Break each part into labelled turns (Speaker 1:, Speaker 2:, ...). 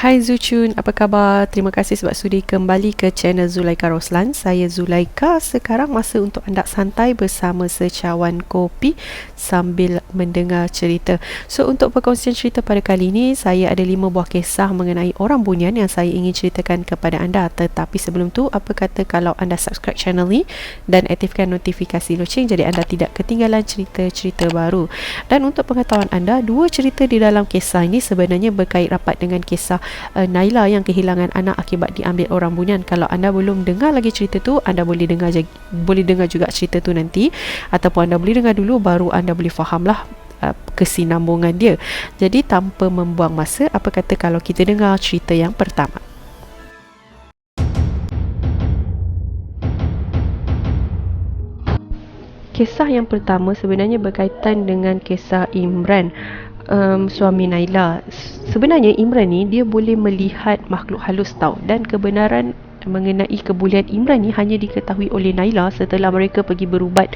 Speaker 1: Hai Zuchun, apa khabar? Terima kasih sebab sudi kembali ke channel Zulaika Roslan. Saya Zulaika. Sekarang masa untuk anda santai bersama secawan kopi sambil mendengar cerita. So, untuk perkongsian cerita pada kali ini, saya ada 5 buah kisah mengenai orang bunian yang saya ingin ceritakan kepada anda. Tetapi sebelum tu, apa kata kalau anda subscribe channel ni dan aktifkan notifikasi loceng jadi anda tidak ketinggalan cerita-cerita baru. Dan untuk pengetahuan anda, 2 cerita di dalam kisah ini sebenarnya berkait rapat dengan kisah Naila yang kehilangan anak akibat diambil orang bunian. Kalau anda belum dengar lagi cerita tu, anda boleh dengar juga cerita tu nanti, ataupun anda boleh dengar dulu baru anda boleh fahamlah kesinambungan dia. Jadi tanpa membuang masa, apa kata kalau kita dengar cerita yang pertama. Kisah yang pertama sebenarnya berkaitan dengan kisah Imran, suami Naila. Sebenarnya Imran ni dia boleh melihat makhluk halus tau, dan kebenaran mengenai kebolehan Imran ni hanya diketahui oleh Naila setelah mereka pergi berubat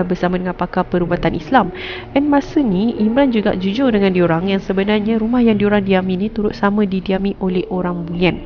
Speaker 1: bersama dengan pakar perubatan Islam. Dan masa ni Imran juga jujur dengan diorang yang sebenarnya rumah yang diorang diami ni turut sama didiami oleh orang bunian.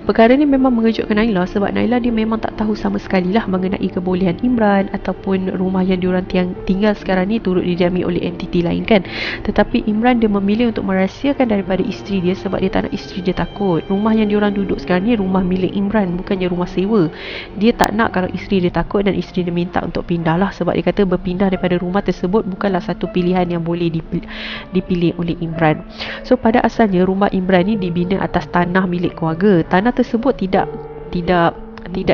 Speaker 1: Perkara ni memang mengejutkan Naila sebab Naila dia memang tak tahu sama sekali lah mengenai kebolehan Imran ataupun rumah yang diorang tinggal sekarang ni turut didiami oleh entiti lain kan. Tetapi Imran dia memilih untuk merahsiakan daripada isteri dia sebab dia tak nak isteri dia takut. Rumah yang diorang duduk sekarang ni rumah milik Imran, bukannya rumah sewa. Dia tak nak kalau isteri dia takut dan isteri dia minta untuk pindah lah, sebab dia kata berpindah daripada rumah tersebut bukanlah satu pilihan yang boleh dipilih oleh Imran. So pada asalnya rumah Imran ni dibina atas tanah milik keluarga. Tanah tersebut tidak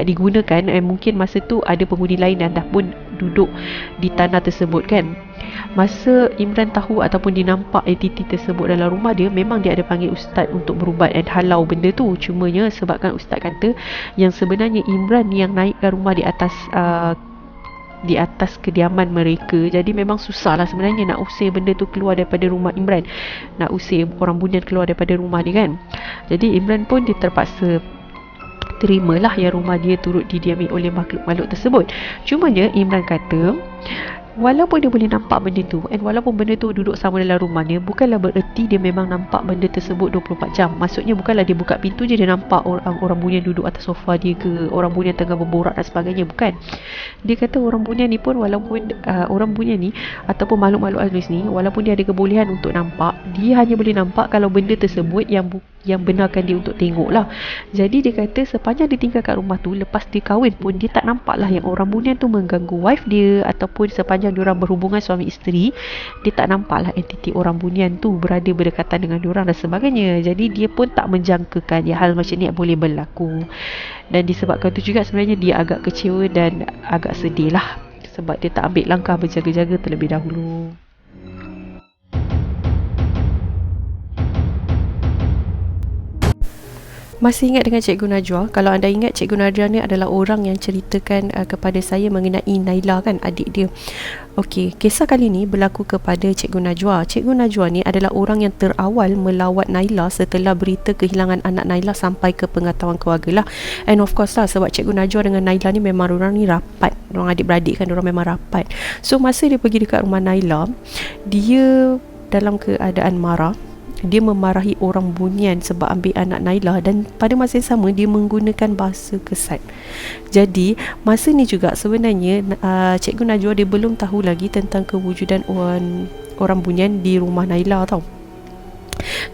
Speaker 1: digunakan, mungkin masa tu ada penghuni lain yang dah pun duduk di tanah tersebut kan. Masa Imran tahu ataupun dia nampak entiti tersebut dalam rumah dia, memang dia ada panggil ustaz untuk berubat dan halau benda tu. Cumanya sebabkan ustaz kata yang sebenarnya Imran yang naikkan rumah di atas kediaman mereka, jadi memang susah lah sebenarnya nak usir benda tu keluar daripada rumah Imran, nak usir orang bunian keluar daripada rumah dia kan. Jadi Imran pun dia terpaksa terimalah yang rumah dia turut didiami oleh makhluk-makhluk tersebut. Cumanya Imran kata walaupun dia boleh nampak benda tu, dan walaupun benda tu duduk sama dalam rumahnya, bukanlah bererti dia memang nampak benda tersebut 24 jam. Maksudnya bukanlah dia buka pintu je dia nampak orang bunian duduk atas sofa dia ke, orang bunian tengah berborak dan sebagainya. Bukan. Dia kata orang bunian ni pun, walaupun orang bunian ni ataupun makhluk-makhluk halus ni, walaupun dia ada kebolehan untuk nampak, dia hanya boleh nampak kalau benda tersebut yang benarkan dia untuk tengok lah. Jadi dia kata sepanjang dia tinggal kat rumah tu, lepas dia kahwin pun dia tak nampak lah yang orang bunian tu mengganggu wife dia, ataupun sepanjang diorang berhubungan suami isteri, dia tak nampak lah entiti orang bunian tu berada berdekatan dengan diorang dan sebagainya. Jadi dia pun tak menjangkakan yang hal macam ni boleh berlaku. Dan disebabkan tu juga sebenarnya dia agak kecewa dan agak sedih lah sebab dia tak ambil langkah berjaga-jaga terlebih dahulu. Masih ingat dengan Cikgu Najwa? Kalau anda ingat, Cikgu Najwa ni adalah orang yang ceritakan kepada saya mengenai Naila kan, adik dia. Okey, kisah kali ni berlaku kepada Cikgu Najwa. Cikgu Najwa ni adalah orang yang terawal melawat Naila setelah berita kehilangan anak Naila sampai ke pengetahuan keluarga lah. And of course lah, sebab Cikgu Najwa dengan Naila ni memang orang ni rapat. Orang adik-beradik kan, orang memang rapat. So masa dia pergi dekat rumah Naila, dia dalam keadaan marah. Dia memarahi orang bunian sebab ambil anak Naila, dan pada masa yang sama dia menggunakan bahasa kesat. Jadi masa ni juga sebenarnya Cikgu Najwa dia belum tahu lagi tentang kewujudan orang bunian di rumah Naila tau.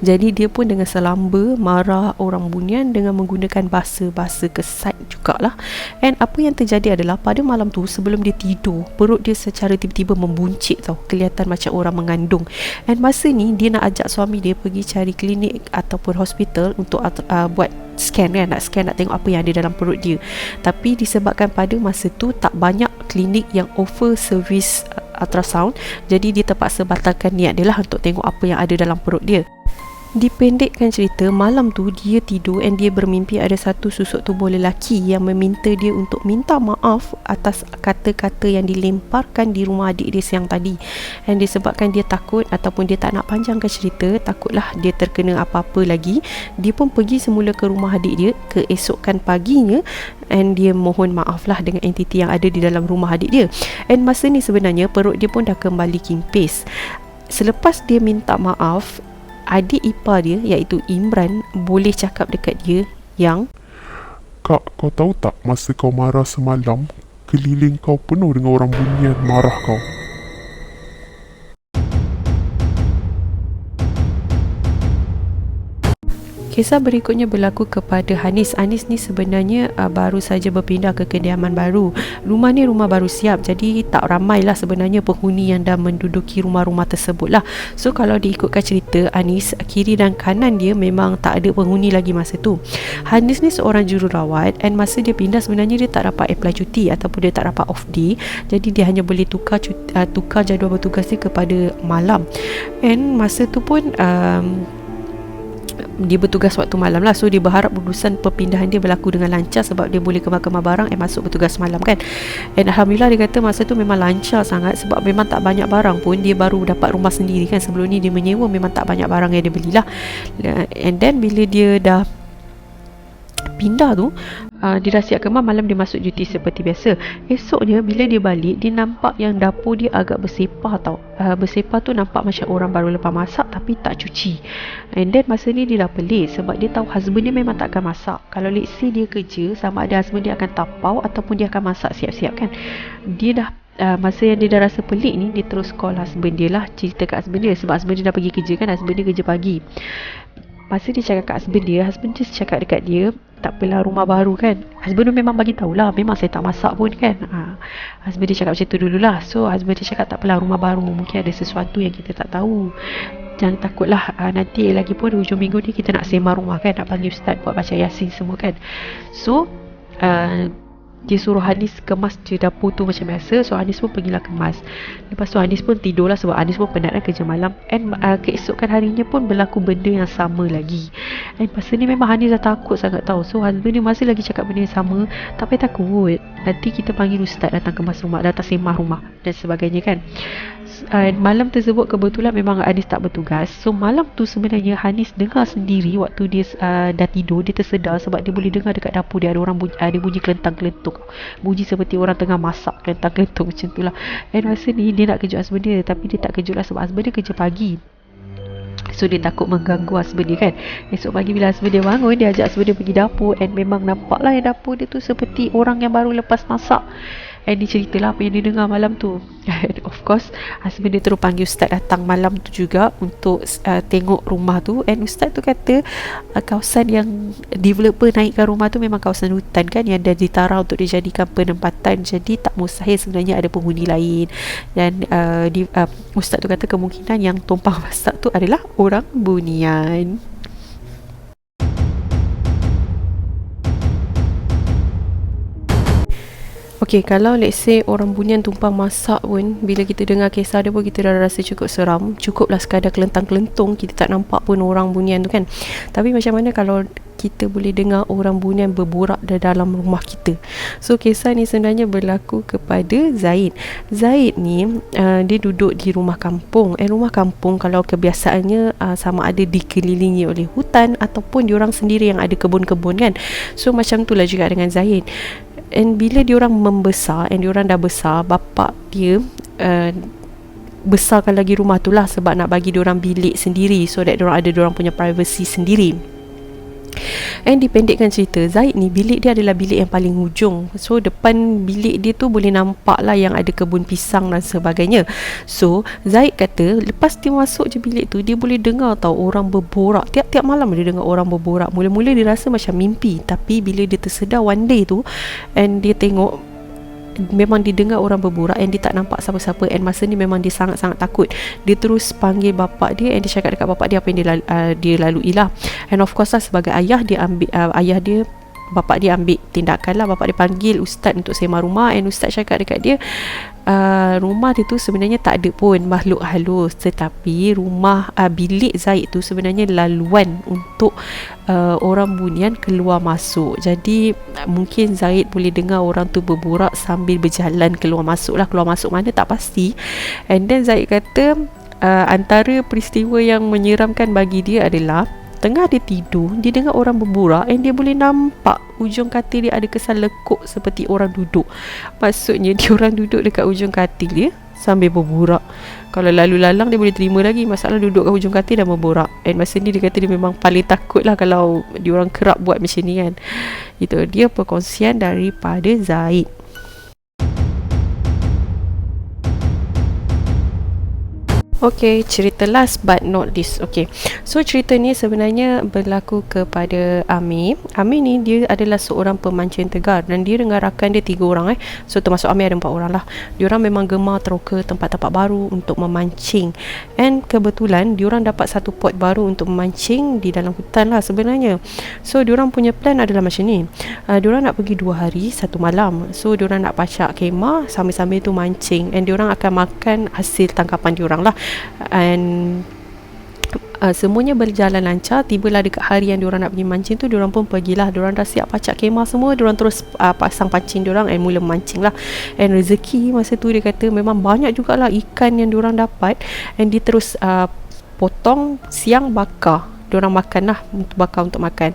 Speaker 1: Jadi dia pun dengan selamba marah orang bunian dengan menggunakan bahasa kesat jugalah. And apa yang terjadi adalah pada malam tu sebelum dia tidur, perut dia secara tiba-tiba membuncit tau, kelihatan macam orang mengandung. And masa ni dia nak ajak suami dia pergi cari klinik ataupun hospital untuk buat scan kan, nak tengok apa yang ada dalam perut dia. Tapi disebabkan pada masa tu tak banyak klinik yang offer servis ultrasound, jadi dia terpaksa batalkan niat dia lah untuk tengok apa yang ada dalam perut dia. Dipendekkan cerita, malam tu dia tidur dan dia bermimpi ada satu susuk tubuh lelaki yang meminta dia untuk minta maaf atas kata-kata yang dilemparkan di rumah adik dia siang tadi. Dan disebabkan dia takut ataupun dia tak nak panjangkan cerita, takutlah dia terkena apa-apa lagi, dia pun pergi semula ke rumah adik dia keesokan paginya, dan dia mohon maaf lah dengan entiti yang ada di dalam rumah adik dia. Dan masa ni sebenarnya perut dia pun dah kembali kimpis. Selepas dia minta maaf, adik ipar dia iaitu Imran boleh cakap dekat dia yang
Speaker 2: Kak, kau tahu tak masa kau marah semalam, keliling kau penuh dengan orang bunian marah kau.
Speaker 1: kisah berikutnya berlaku kepada Hanis. Hanis ni sebenarnya baru saja berpindah ke kediaman baru. Rumah ni rumah baru siap, jadi tak ramai lah sebenarnya penghuni yang dah menduduki rumah-rumah tersebut lah. So kalau diikutkan cerita Hanis, kiri dan kanan dia memang tak ada penghuni lagi masa tu. Hanis ni seorang jururawat, and masa dia pindah sebenarnya dia tak dapat apply cuti ataupun dia tak dapat off day, jadi dia hanya boleh tukar jadual bertugas dia kepada malam. And masa tu pun dia bertugas waktu malam lah. So dia berharap urusan perpindahan dia berlaku dengan lancar sebab dia boleh kemas-kemas barang masuk bertugas malam kan. And Alhamdulillah dia kata masa tu memang lancar sangat sebab memang tak banyak barang pun. Dia baru dapat rumah sendiri kan. Sebelum ni dia menyewa, memang tak banyak barang yang dia belilah. And then bila dia dah pindah tu, dia dah siap kemas, malam dia masuk cuti seperti biasa. Esoknya bila dia balik, dia nampak yang dapur dia agak bersepah tau. Bersepah tu nampak macam orang baru lepas masak tapi tak cuci. And then masa ni dia dah pelik sebab dia tahu husband dia memang tak akan masak. Kalau let's say dia kerja, sama ada husband dia akan tapau ataupun dia akan masak siap-siap kan. Dia dah masa yang dia dah rasa pelik ni, dia terus call husband dia lah, cerita kat husband dia sebab husband dia dah pergi kerja kan. Husband dia kerja pagi. Masa dia cakap kat husband dia cakap dekat dia, tak apalah, rumah baru kan. Husband dia memang bagi tahulah, memang saya tak masak pun kan. Husband dia cakap macam tu dululah. So husband dia cakap tak apalah, rumah baru, mungkin ada sesuatu yang kita tak tahu. Jangan takutlah, nanti lagi pun hujung minggu ni kita nak sembang rumah kan, nak panggil ustaz buat baca yasin semua kan. So dia suruh Hanis kemas je dapur tu macam biasa. So Hanis pun pergilah kemas. Lepas tu Hanis pun tidur lah sebab Hanis pun penat kan kerja malam. And keesokan harinya pun berlaku benda yang sama lagi. And masa ni memang Hanis dah takut sangat tahu. So husband dia masih lagi cakap benda yang sama. Tak payah takut, nanti kita panggil ustaz datang kemas rumah, datang sembah rumah dan sebagainya kan. Malam tersebut kebetulan memang Hanis tak bertugas. So malam tu sebenarnya Hanis dengar sendiri waktu dia dah tidur, dia tersedar sebab dia boleh dengar dekat dapur dia ada orang bunyi kelentang-kelentung, bunyi seperti orang tengah masak, kelentang-kelentung macam tu lah. And masa ni dia nak kejut husband dia, tapi dia tak kejut lah sebab husband dia kerja pagi. So dia takut mengganggu husband dia kan. Esok pagi bila husband dia bangun, dia ajak husband dia pergi dapur. And memang nampak lah yang dapur dia tu seperti orang yang baru lepas masak. And dia ceritalah apa yang dia dengar malam tu. And of course husband dia terus panggil ustaz datang malam tu juga untuk tengok rumah tu. And ustaz tu kata kawasan yang developer naikkan rumah tu memang kawasan hutan kan, yang dah ditara untuk dijadikan penempatan. Jadi tak mustahil sebenarnya ada penghuni lain. Dan ustaz tu kata kemungkinan yang tumpang masak tu adalah orang bunian. Okay, kalau let's say orang bunian tumpang masak pun, bila kita dengar kisah dia pun kita dah rasa cukup seram. Cukuplah sekadar kelentang-kelentung, kita tak nampak pun orang bunian tu kan. Tapi macam mana kalau kita boleh dengar orang bunian berborak di dalam rumah kita? So kisah ni sebenarnya berlaku kepada Zaid. Zaid ni dia duduk di rumah kampung. Rumah kampung kalau kebiasaannya sama ada dikelilingi oleh hutan ataupun diorang sendiri yang ada kebun-kebun kan. So macam itulah juga dengan Zaid. And bila diorang membesar, and diorang dah besar, bapak dia besarkan lagi rumah tu lah sebab nak bagi diorang bilik sendiri, so that diorang ada diorang punya privacy sendiri. And dipendekkan cerita, Zaid ni bilik dia adalah bilik yang paling hujung. So depan bilik dia tu boleh nampak lah yang ada kebun pisang dan sebagainya. So Zaid kata lepas dia masuk je bilik tu, dia boleh dengar tau orang berborak. Tiap-tiap malam dia dengar orang berborak. Mula-mula dia rasa macam mimpi, tapi bila dia tersedar one day tu, and dia tengok memang didengar orang berborak, and dia tak nampak siapa-siapa. And masa ni memang dia sangat-sangat takut. Dia terus panggil bapak dia, and dia cakap dekat bapak dia apa yang dia lalui lah. And of course lah, sebagai ayah, dia ambil bapak dia ambil tindakan lah. Bapak dia panggil ustaz untuk sembah rumah, and ustaz cakap dekat dia rumah dia tu sebenarnya tak ada pun makhluk halus, tetapi rumah bilik Zaid tu sebenarnya laluan untuk orang bunian keluar masuk. Jadi mungkin Zaid boleh dengar orang tu berborak sambil berjalan keluar masuk lah. Keluar masuk mana tak pasti. And then Zaid kata antara peristiwa yang menyeramkan bagi dia adalah tengah dia tidur, dia dengar orang berborak, and dia boleh nampak ujung katil dia ada kesan lekuk seperti orang duduk. Maksudnya dia orang duduk dekat ujung katil dia sambil berborak. Kalau lalu lalang dia boleh terima lagi, masalah duduk kat hujung katil dan berborak. And masa ni dia kata dia memang paling takut lah kalau diorang kerap buat macam ni kan. Itu dia perkongsian daripada Zaid. Okay, cerita last but not least. Okay, so cerita ni sebenarnya berlaku kepada Amir. Amir ni dia adalah seorang pemancing tegar dan dia dengan rakan dia 3 orang So termasuk Amir ada 4 orang lah. Diorang memang gemar teroka tempat-tempat baru untuk memancing. And kebetulan diorang dapat satu pot baru untuk memancing di dalam hutan lah sebenarnya. So diorang punya plan adalah macam ni. Diorang nak pergi 2 hari 1 malam. So diorang nak pacak kemah sambil-sambil tu mancing. And diorang akan makan hasil tangkapan diorang lah. And semuanya berjalan lancar. Tibalah dekat hari yang diorang nak pergi mancing tu, diorang pun pergilah. Diorang dah siap pacak kemah semua. Diorang terus pasang pancing diorang and mula memancing lah. And rezeki masa tu dia kata memang banyak jugalah ikan yang diorang dapat. And dia terus potong, siang bakar. Diorang makan lah, bakar untuk makan.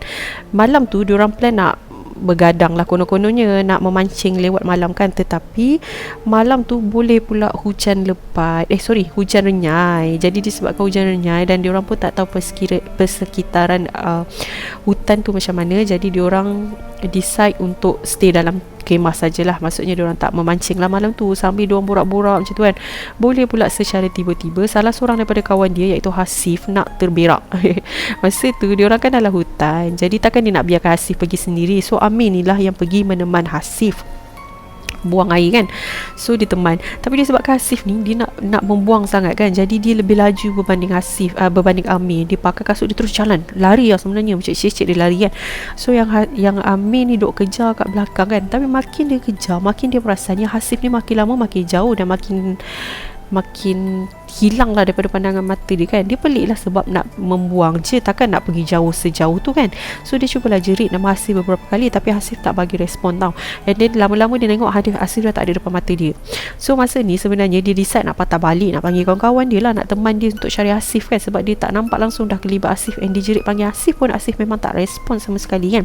Speaker 1: Malam tu diorang plan nak bergadang lah, konon-kononnya nak memancing lewat malam kan. Tetapi malam tu boleh pula hujan lebat, hujan renyai. Jadi disebabkan hujan renyai dan diorang pun tak tahu persekitaran hutan tu macam mana. Jadi diorang decide untuk stay dalam kemah sajalah. Maksudnya diorang tak memancing lah malam tu. Sambil diorang borak-borak macam tu kan, boleh pula secara tiba-tiba salah seorang daripada kawan dia iaitu Hasif nak terberak. Masa tu diorang kan dalam hutan, jadi takkan dia nak biarkan Hasif pergi sendiri. So Amin ni lah yang pergi meneman Hasif buang air kan. So dia teman. Tapi dia sebabkan Hasif ni dia nak membuang sangat kan, jadi dia lebih laju berbanding berbanding Amir. Dia pakai kasut, dia terus jalan lari lah sebenarnya, macam cik-cik dia lari kan. So yang Amir ni duk kejar kat belakang kan. Tapi makin dia kejar, makin dia perasan yang Hasif ni makin lama makin jauh dan makin hilang lah daripada pandangan mata dia kan. Dia pelik lah sebab nak membuang je, takkan nak pergi jauh sejauh tu kan. So dia cubalah jerit nama Hasif beberapa kali, tapi Hasif tak bagi respon tau. And then lama-lama dia tengok Hasif dah tak ada depan mata dia. So masa ni sebenarnya dia decide nak patah balik, nak panggil kawan-kawan dia lah, nak teman dia untuk cari Hasif kan. Sebab dia tak nampak langsung dah kelibat Hasif. And dia jerit panggil Hasif pun Hasif memang tak respon sama sekali kan.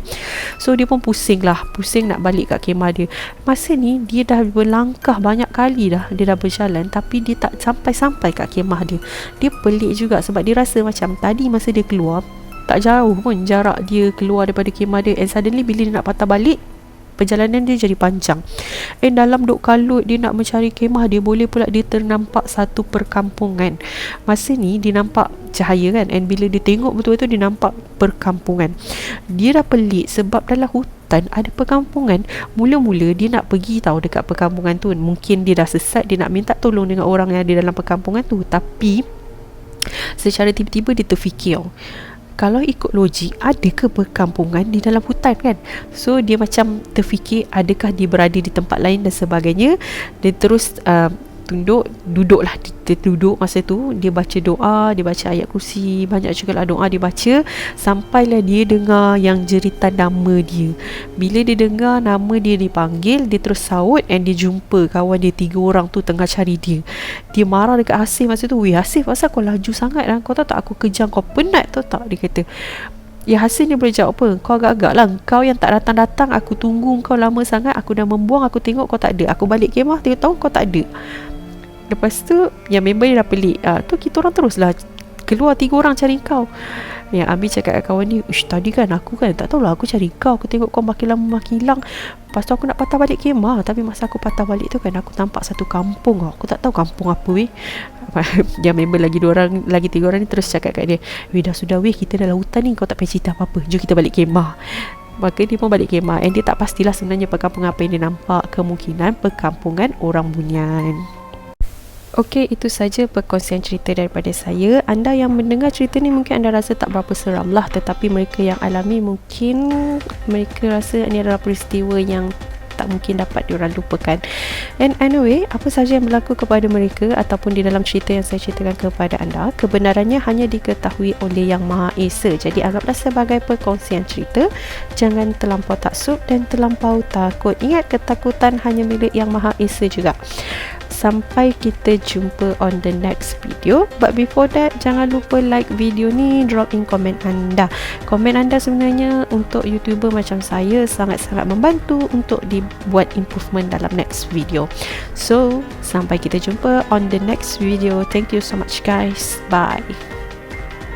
Speaker 1: So dia pun pusing nak balik kat kemah dia. Masa ni dia dah berlangkah banyak kali dah, dia dah berjalan, tapi dia tak sampai-sampai kat kemah dia. Dia pelik juga sebab dia rasa macam tadi masa dia keluar tak jauh pun jarak dia keluar daripada kemah dia. And suddenly bila dia nak patah balik, perjalanan dia jadi panjang. And dalam duk kalut dia nak mencari kemah dia, boleh pula dia ternampak satu perkampungan. Masa ni dia nampak cahaya kan. And bila dia tengok betul-betul dia nampak perkampungan. Dia dah pelik sebab dalam hutan ada perkampungan. Mula-mula dia nak pergi tahu dekat perkampungan tu. Mungkin dia dah sesat, dia nak minta tolong dengan orang yang ada dalam perkampungan tu. Tapi secara tiba-tiba dia terfikir, kalau ikut logik, ada ke perkampungan di dalam hutan kan? So dia macam terfikir adakah dia berada di tempat lain dan sebagainya. Dia terus duduklah. Dia duduk masa tu, dia baca doa, dia baca ayat kursi, banyak juga lah doa dia baca. Sampailah dia dengar yang jeritan nama dia. Bila dia dengar nama dia dipanggil, dia terus saut. And dia jumpa kawan dia 3 orang tu tengah cari dia. Dia marah dekat Hasif masa tu. Weh Hasif, asal kau laju sangat lah? Kau tahu tak aku kejar kau, penat tahu tak? Dia kata. Ya Hasif ni boleh jawab apa? Kau agak-agak lah, kau yang tak datang-datang. Aku tunggu kau lama sangat. Aku dah membuang, aku tengok kau tak ada. Aku balik kemah, 3 tahun kau tak ada. Lepas tu yang member dia dah pelik. Tu kita orang teruslah keluar 3 orang cari kau. Yang Amir cakap kat kawan dia, tadi kan aku kan tak tahulah, aku cari kau, aku tengok kau makin lama makin hilang. Lepas tu aku nak patah balik kemah, tapi masa aku patah balik tu kan aku nampak satu kampung. Aku tak tahu kampung apa weh. Yang member lagi 3 orang ni terus cakap kat dia, weh dah sudah weh, kita dalam hutan ni, kau tak payah cerita apa-apa, jom kita balik kemah. Maka dia pun balik kemah. And dia tak pastilah sebenarnya perkampungan apa yang dia nampak. Kemungkinan perkampungan orang Bunyan. Okey, itu saja perkongsian cerita daripada saya. Anda yang mendengar cerita ni mungkin anda rasa tak berapa seram lah, tetapi mereka yang alami mungkin mereka rasa ini adalah peristiwa yang tak mungkin dapat diorang lupakan. And anyway, apa saja yang berlaku kepada mereka ataupun di dalam cerita yang saya ceritakan kepada anda, kebenarannya hanya diketahui oleh Yang Maha Esa. Jadi anggaplah sebagai perkongsian cerita. Jangan terlampau taksub dan terlampau takut. Ingat, ketakutan hanya milik Yang Maha Esa juga. sampai kita jumpa on the next video. But before that, jangan lupa like video ni, drop in komen anda. Komen anda sebenarnya untuk YouTuber macam saya sangat-sangat membantu untuk dibuat improvement dalam next video. So, sampai kita jumpa on the next video. Thank you so much guys. Bye.